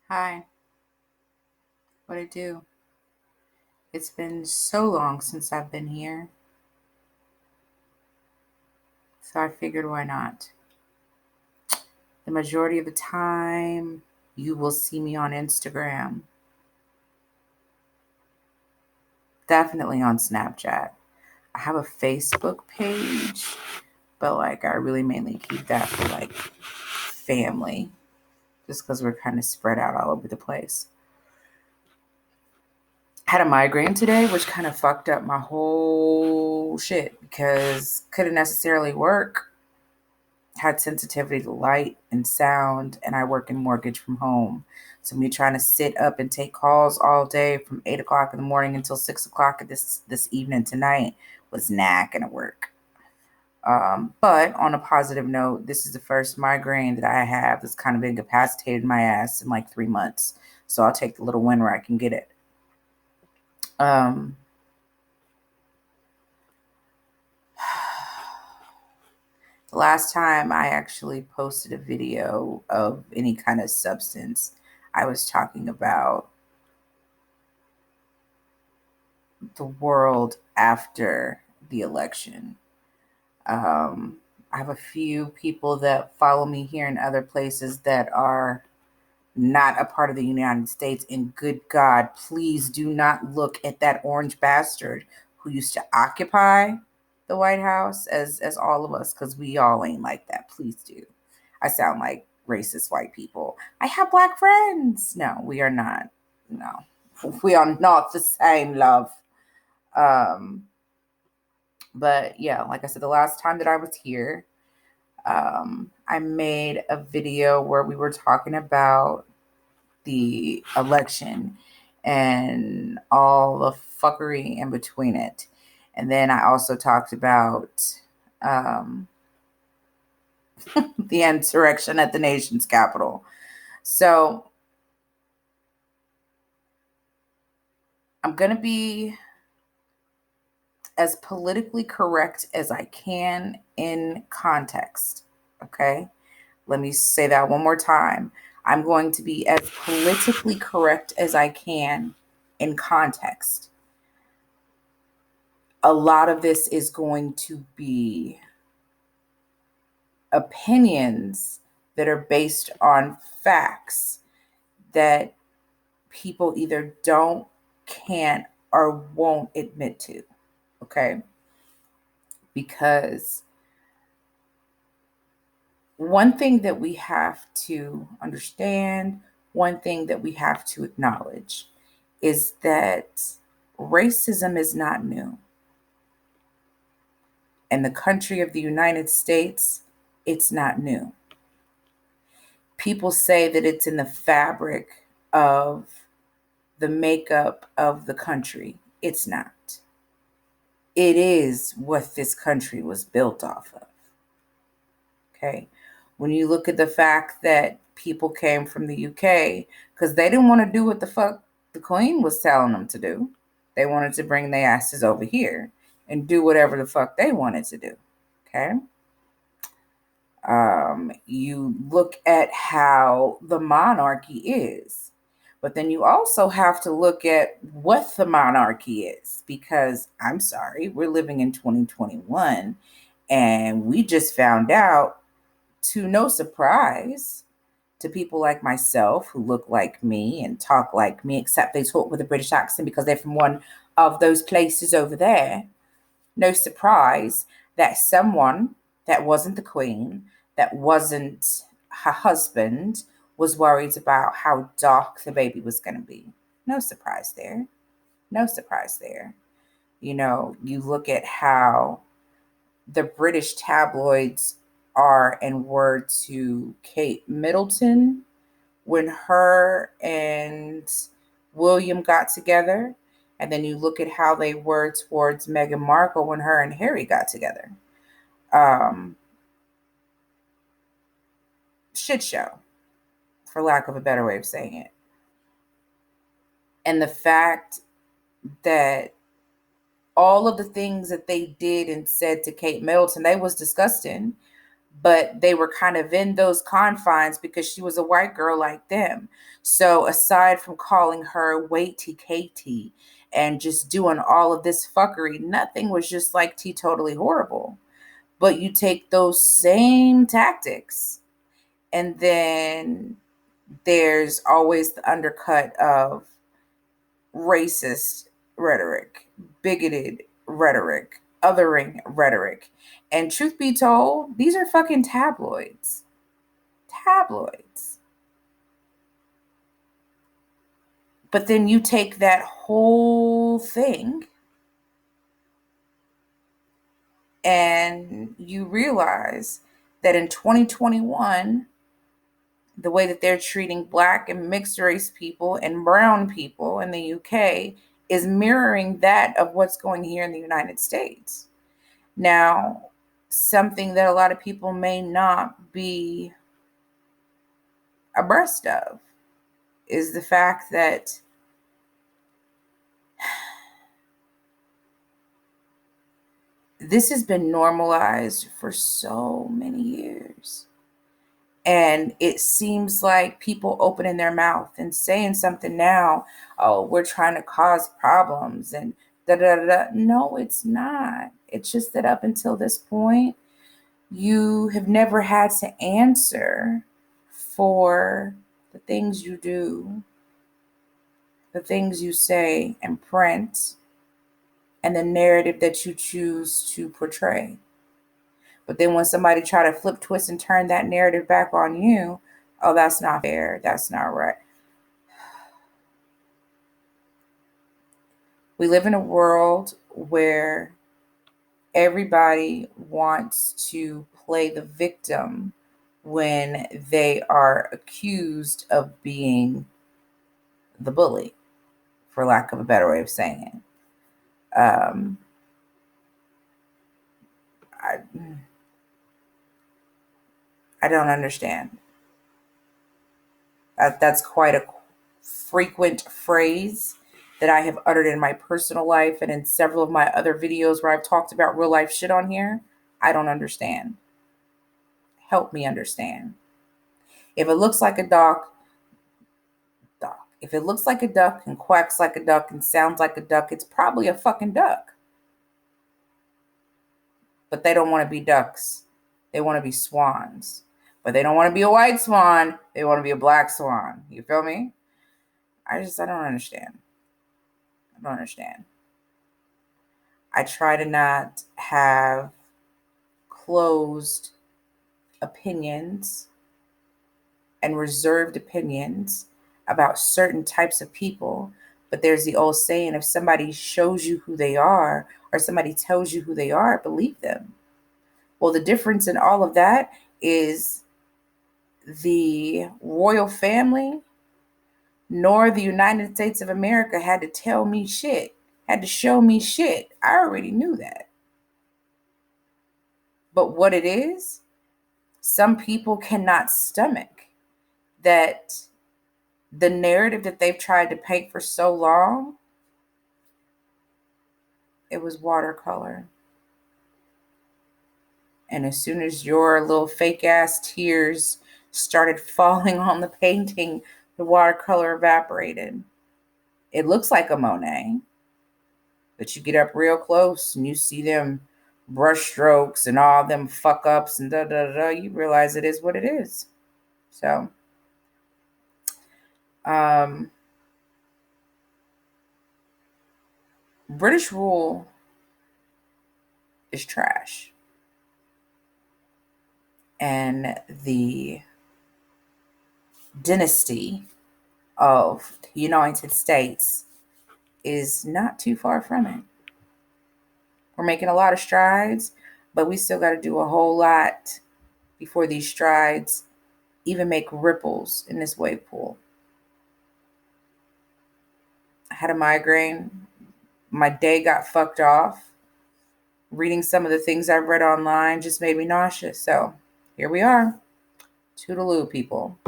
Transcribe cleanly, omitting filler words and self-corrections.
Hi, what I do? It's been so long since I've been here, so I figured why not? The majority of the time, you will see me on Instagram, definitely on Snapchat. I have a Facebook page, but I really mainly keep that for family, just because we're kind of spread out all over the place. Had a migraine today, which kind of fucked up my whole shit because couldn't necessarily work. Had sensitivity to light and sound, and I work in mortgage from home. So me trying to sit up and take calls all day from 8 o'clock in the morning until 6 o'clock this evening tonight was knacking at work. But on a positive note, this is the first migraine that I have that's kind of incapacitated my ass in 3 months. So I'll take the little win where I can get it. Um, the last time I actually posted a video of any kind of substance, I was talking about the world after the election. I have a few people that follow me here in other places that are not a part of the United States. And good God, please do not look at that orange bastard who used to occupy the White House as all of us, because we all ain't like that. Please do. I sound like racist white people. I have black friends. No, we are not. No, we are not the same, love. Um, but yeah, like I said, the last time that I was here, I made a video where we were talking about the election and all the fuckery in between it. And then I also talked about um, the insurrection at the nation's capital. So I'm going to be as politically correct as I can in context. Okay. Let me say that one more time. I'm going to be as politically correct as I can in context. A lot of this is going to be opinions that are based on facts that people either don't, can't, or won't admit to. Okay. Because one thing that we have to understand, one thing that we have to acknowledge is that racism is not new. In the country of the United States, it's not new. People say that it's in the fabric of the makeup of the country. It's not. It is what this country was built off of. Okay. When you look at the fact that people came from the UK because they didn't want to do what the fuck the Queen was telling them to do. They wanted to bring their asses over here and do whatever the fuck they wanted to do. Okay. You look at how the monarchy is, but then you also have to look at what the monarchy is, because I'm sorry, we're living in 2021 and we just found out, to no surprise to people like myself who look like me and talk like me, except they talk with a British accent because they're from one of those places over there. No surprise that someone that wasn't the Queen, that wasn't her husband, was worried about how dark the baby was going to be. No surprise there. No surprise there. You look at how the British tabloids are and were to Kate Middleton when her and William got together. And then you look at how they were towards Meghan Markle when her and Harry got together. Um, Shit show, for lack of a better way of saying it. And the fact that all of the things that they did and said to Kate Middleton, they was disgusting. but they were kind of in those confines because she was a white girl like them. So aside from calling her Waity Katie and just doing all of this fuckery, nothing was just like teetotally horrible. But you take those same tactics, and then there's always the undercut of racist rhetoric, bigoted rhetoric, othering rhetoric. And truth be told, these are fucking tabloids. Tabloids. But then you take that whole thing and you realize that in 2021, the way that they're treating Black and mixed race people and brown people in the UK is mirroring that of what's going here in the United States. Now, something that a lot of people may not be abreast of is the fact that this has been normalized for so many years. And it seems like people opening their mouth and saying something now, oh, we're trying to cause problems and da da da. No, it's not. It's just that up until this point, you have never had to answer for the things you do, the things you say and print, and the narrative that you choose to portray. But then when somebody try to flip, twist, and turn that narrative back on you, oh, that's not fair. That's not right. We live in a world where everybody wants to play the victim when they are accused of being the bully, for lack of a better way of saying it. I, I don't understand. That's quite a frequent phrase that I have uttered in my personal life and in several of my other videos where I've talked about real life shit on here. I don't understand. Help me understand. If it looks like a duck, duck. If it looks like a duck and quacks like a duck and sounds like a duck, it's probably a fucking duck. But they don't want to be ducks. They want to be swans. But they don't want to be a white swan. They want to be a black swan. You feel me? I don't understand. I don't understand. I try to not have closed opinions and reserved opinions about certain types of people. But there's the old saying, if somebody shows you who they are or somebody tells you who they are, believe them. Well, the difference in all of that is the royal family nor the United States of America had to tell me shit, had to show me shit. I already knew that. But what it is, some people cannot stomach that the narrative that they've tried to paint for so long, it was watercolor. And as soon as your little fake ass tears started falling on the painting, the watercolor evaporated. It looks like a Monet, but you get up real close and you see them brush strokes and all them fuck ups and da da da, you realize it is what it is. So, British rule is trash. And the dynasty of the United States is not too far from it. We're making a lot of strides, but we still got to do a whole lot before these strides even make ripples in this wave pool. I had a migraine. My day got fucked off. Reading some of the things I've read online just made me nauseous. So here we are. Toodaloo, people.